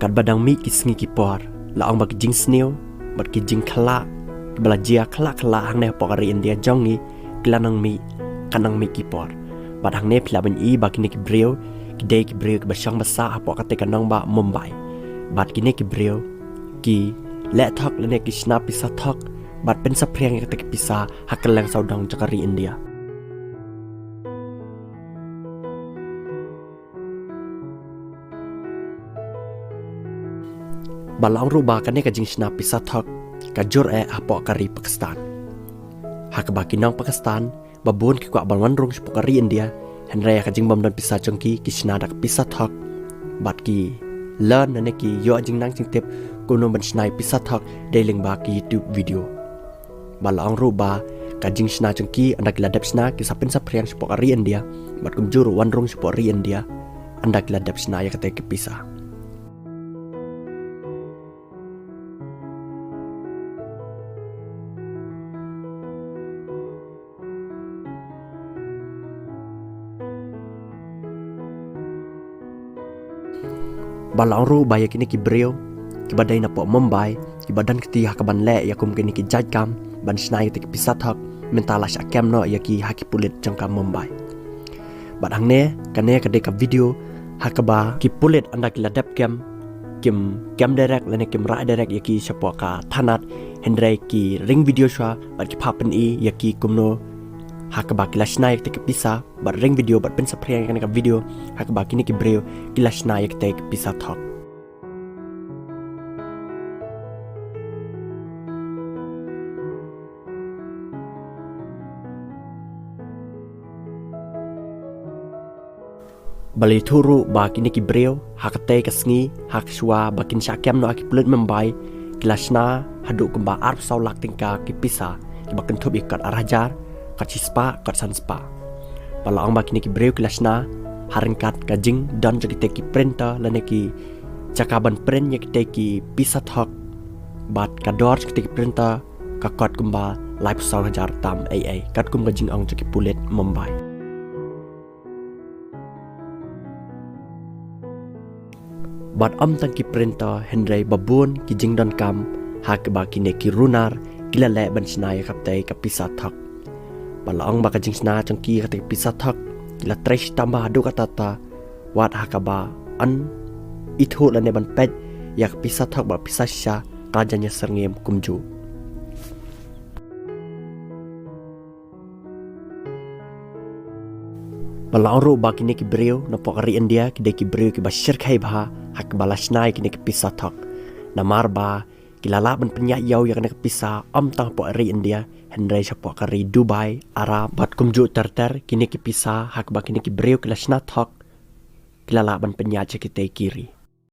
kat badang mi kisngi kipor la ong bak jing sneo bat ki jing khala belajia khala hang ne pokari India jongi klanang mi kanang mi kipor bat hang ne phla ban I bak ni ki breu ki de ki breu ba shang basa apok ka te kanang ba Mumbai bat ki ne ki breu ki le thok le ne ki shna Pisa thok bat pynsaphriang ka te ki Pisa hakalang sawdong jakari India balang ruba kane ka jing shna Pisa thok ka jur apok kari Pakistan hak baki nang Pakistan babun ki kwa balwan rung spokari India henraya ka jing bam don Pisa chongki ki shna dak Pisa thok bat ki learn ne ki yo jing nang jing tip kuno ban shnai Pisa thok deling ba ki YouTube video balang ruba ka jing shna chongki andak ladap shna ki sapin sapriang spokari India bat kum jur wan rung spokari India andak ladap shna ya kate ki Pisa balang ru baya kini ki breu ki badai na po Mumbai ki badan kiti hakaban le yakum kini ki jajkam ban snai ki Pisa thok mentala shahkem no ya ki haki pulit jangka Mumbai badang ne kane ka de ka video hakaba ki pulit andak ladap kem direct lene kim ra direct ya ki sapo ka thanat hendrai ki ring video swa bat ki phapen I ya ki kumno hakaba ki lashnai ki Pisa bat ring video bat pynsaphriang ka video hakaba kini ki breu ki lashnai ki Pisa thok bali thuru ba kini ki breu hakate ka sngi hak shwa bakin shahkem no aki pulit Mumbai ki lashna hadu kumba arp saulak tingka ki Pisa ki bakin thubi kat arajar kat spa kat sanspa balang ba kini ki breu ki lashna haringkat ka jing don jaki te ki printer lane ki cakaban print ya ki te ki Pisa thok bat ka dor ki te ki printer ka kot kumba live saul hajar tam AA kat kum ka jing ong jaki pulit Mumbai bat tang ki printer hendrai babun ki jing don kam hak ba ki ne ki runar kila le ban snai kap te ka Pisa thok balang ba ka jing sna changki ka te Pisa thok la tresh tamba du ka tata wat hakaba an ithu la ne ban pet yak Pisa thok ba Pisa sha ka janya serngem kumju balang ru ba kini ki breu na pokari India ki de ki breu ki ba shir khai bha hak balashnai kini ki Pisa thok namar ba kilala ban penya yau ya kini ki Pisa tang pokari India hendrai sa pokari Dubai Arab bat kumju terter kini ki Pisa hak ba kini ki breu ki lashna thok kilala ban penya che ki te kiri